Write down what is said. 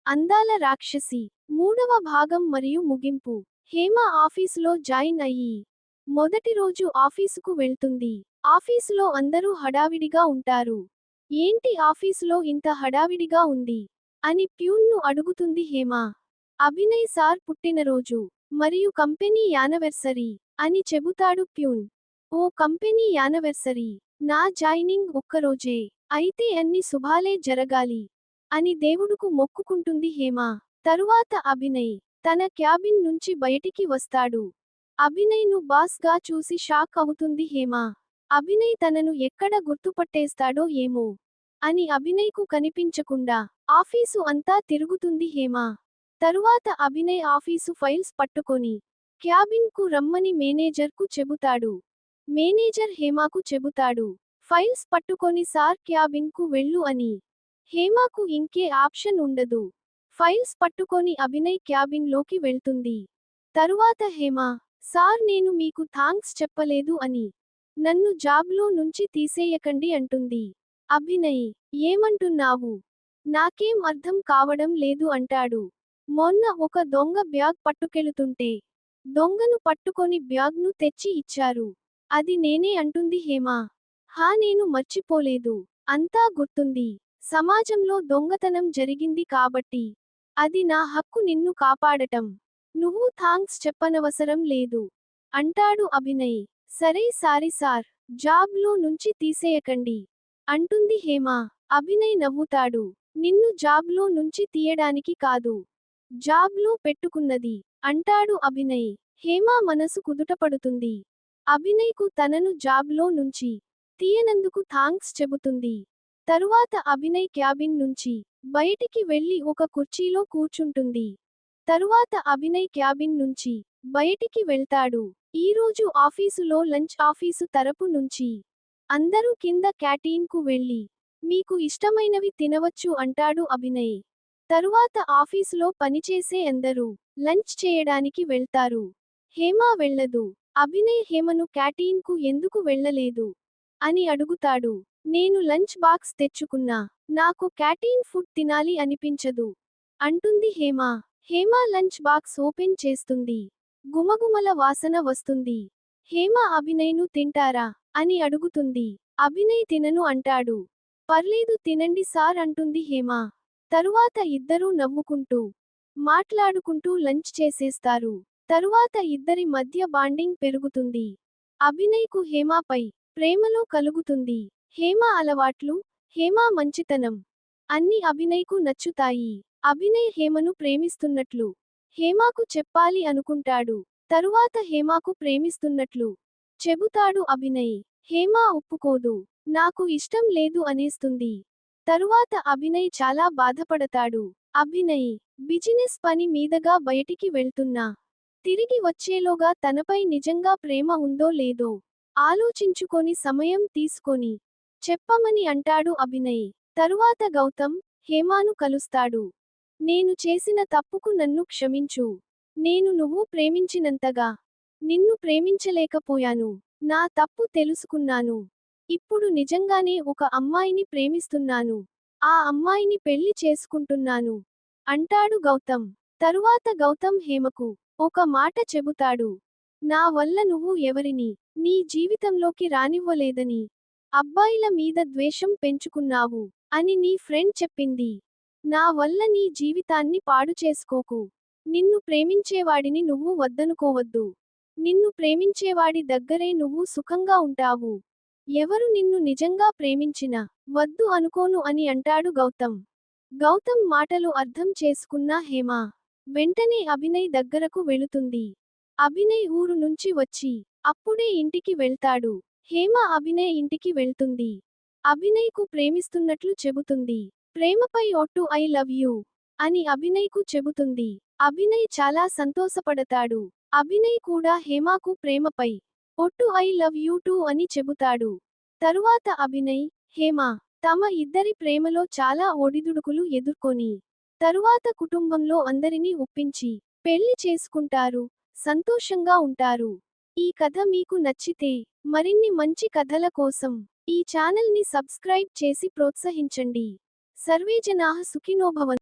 అందాల రాక్షసి మూడవ భాగం మరియు ముగింపు. హేమ ఆఫీసులో జాయిన్ అయ్యి మొదటి రోజు ఆఫీసుకు వెళ్తుంది. ఆఫీసులో అందరూ హడావిడిగా ఉంటారు. ఏంటి ఆఫీసులో ఇంత హడావిడిగా ఉంది అని ప్యూన్ను అడుగుతుంది హేమ. అభినయ్ సార్ పుట్టినరోజు మరియు కంపెనీ యానివర్సరీ అని చెబుతాడు ప్యూన్. ఓ కంపెనీ యానివర్సరీ, నా జాయినింగ్ ఒక్కరోజే, అయితే అన్ని శుభాలే జరగాలి అని దేవుడుకు మొక్కుకుంటుంది హేమ. తరువాత అభినయ్ తన క్యాబిన్ నుంచి బయటికి వస్తాడు. అభినయ్ ను బాస్ గా చూసి షాక్ అవుతుంది హేమ. అభినయ్ తనను ఎక్కడ గుర్తుపట్టేస్తాడో ఏమో అని అభినయ్ కు కనిపించకుండా ఆఫీసు అంతా తిరుగుతుంది హేమ. తరువాత అభినయ్ ఆఫీసు ఫైల్స్ పట్టుకొని క్యాబిన్ కు రమ్మని మేనేజర్ కు చెబుతాడు. మేనేజర్ హేమకు చెబుతాడు, ఫైల్స్ పట్టుకొని సార్ క్యాబిన్ కు వెళ్ళు అని. హేమకు ఇంకే ఆప్షన్ ఉండదు. ఫైల్స్ పట్టుకొని అభినయ్ క్యాబిన్ లోకి వెళ్తుంది. తరువాత హేమ, సార్ నేను మీకు థాంక్స్ చెప్పలేదు అని, నన్ను జాబ్లో నుంచి తీసేయకండి అంటుంది. అభినయ్, ఏమంటున్నావు, నాకేం అర్థం కావడం లేదు అంటాడు. మొన్న ఒక దొంగ బ్యాగ్ పట్టుకెళుతుంటే దొంగను పట్టుకొని బ్యాగ్ను తెచ్చి ఇచ్చారు. అది నేనే అంటుంది హేమ. హా, నేను మర్చిపోలేదు, అంతా గుర్తుంది. సమాజంలో దొంగతనం జరిగింది కాబట్టి అది నా హక్కు నిన్ను కాపాడటం. నువ్వు థాంక్స్ చెప్పనవసరం లేదు అంటాడు అభినయ్. సరే సారీ సార్, జాబ్ లో నుంచి తీసేయకండి అంటుంది హేమ. అభినయ్ నవ్వుతాడు. నిన్ను జాబ్ లో నుంచి తీయడానికి కాదు, జాబ్ లో పెట్టుకున్నది అంటాడు అభినయ్. హేమ మనసు కుదుటపడుతుంది. అభినయ్ కు తనను జాబ్ లో నుంచి తీయనందుకు థాంక్స్ చెబుతుంది. తరువాత అభినయ్ క్యాబిన్ నుంచి బయటికి వెళ్లి ఒక కుర్చీలో కూర్చుంటుంది. తరువాత అభినయ్ క్యాబిన్ నుంచి బయటికి వెళ్తాడు. ఈరోజు ఆఫీసులో లంచ్ ఆఫీసు తరపు నుంచి అందరూ కింద క్యాంటీన్ కు వెళ్లి మీకు ఇష్టమైనవి తినవచ్చు అంటాడు అభినయ్. తరువాత ఆఫీసులో పనిచేసే అందరూ లంచ్ చేయడానికి వెళ్తారు. హేమ వెళ్ళదు. అభినయ్ హేమను క్యాంటీన్ కు ఎందుకు వెళ్ళలేదు అని అడుగుతాడు. నేను లంచ్ బాక్స్ తెచ్చుకున్నా, నాకు క్యాంటీన్ ఫుడ్ తినాలి అనిపించదు అంటుంది Hema. Hema lunch box open చేస్తుంది. గుమగుమల వాసన వస్తుంది. హేమ అభినయ్ను తింటారా అని అడుగుతుంది. అభినయ్ తినను అంటాడు. పర్లేదు తినండి సార్ అంటుంది హేమ. తరువాత ఇద్దరూ నవ్వుకుంటూ మాట్లాడుకుంటూ లంచ్ చేసేస్తారు. తరువాత ఇద్దరి మధ్య బాండింగ్ పెరుగుతుంది. అభినయ్ కు హేమపై ప్రేమలో కలుగుతుంది. హేమ అలవాట్లు, హేమ మంచితనం అన్ని అభినయ్ కు నచ్చుతాయి. అభినయ్ హేమను ప్రేమిస్తున్నట్లు హేమకు చెప్పాలి అనుకుంటాడు. తరువాత హేమకు ప్రేమిస్తున్నట్లు చెబుతాడు అభినయ్. హేమ ఒప్పుకోదు. నాకు ఇష్టం లేదు అనేస్తుంది. తరువాత అభినయ్ చాలా బాధపడతాడు. అభినయ్ బిజినెస్ పని మీదగా బయటికి వెళ్తున్నా తిరిగి వచ్చేలోగా తనపై నిజంగా ప్రేమ ఉందో లేదో ఆలోచించుకొని సమయం తీసుకొని చెప్పమని అంటాడు అభినయ్. తరువాత గౌతమ్ హేమను కలుస్తాడు. నేను చేసిన తప్పుకు నన్ను క్షమించు. నేను నువ్వు ప్రేమించినంతగా నిన్ను ప్రేమించలేకపోయాను. నా తప్పు తెలుసుకున్నాను. ఇప్పుడు నిజంగానే ఒక అమ్మాయిని ప్రేమిస్తున్నాను. ఆ అమ్మాయిని పెళ్లి చేసుకుంటున్నాను అంటాడు గౌతమ్. తరువాత గౌతమ్ హేమకు ఒక మాట చెబుతాడు. నా వల్ల నువ్వు ఎవరిని నీ జీవితంలోకి రానివ్వలేదని, అబ్బాయిల మీద ద్వేషం పెంచుకున్నావు అని నీ ఫ్రెండ్ చెప్పింది. నా వల్ల నీ జీవితాన్ని పాడు చేసుకోకు. నిన్ను ప్రేమించేవాడిని నువ్వు వద్దనుకోవద్దు. నిన్ను ప్రేమించేవాడి దగ్గరే నువ్వు సుఖంగా ఉంటావు. ఎవరు నిన్ను నిజంగా ప్రేమించినా వద్దు అనుకోను అని అంటాడు గౌతమ్. గౌతమ్ మాటలు అర్థం చేసుకున్న హేమ వెంటనే అభినయ్ దగ్గరకు వెళుతుంది. అభినయ్ ఊరు నుంచి వచ్చి అప్పుడే ఇంటికి వెళ్తాడు. హేమ అభినయ్ ఇంటికి వెళ్తుంది. అభినయ్ కు ప్రేమిస్తున్నట్లు చెబుతుంది. ప్రేమపై ఒట్టు ఐ లవ్ యూ అని అభినయ్ కు చెబుతుంది. అభినయ్ చాలా సంతోషపడతాడు. అభినయ్ కూడా హేమకు ప్రేమపై ఒట్టు ఐ లవ్ యూ టూ అని చెబుతాడు. తరువాత అభినయ్, హేమ తమ ఇద్దరి ప్రేమలో చాలా ఒడిదుడుకులు ఎదుర్కొని తరువాత కుటుంబంలో అందరినీ ఒప్పించి పెళ్లి చేసుకుంటారు. సంతోషంగా ఉంటారు. ఈ కథ మీకు నచ్చితే మరిన్ని మంచి కథల కోసం ఈ ఛానల్ ని సబ్స్క్రైబ్ చేసి ప్రోత్సహించండి. సర్వే జనాః సుఖినో భవంతు.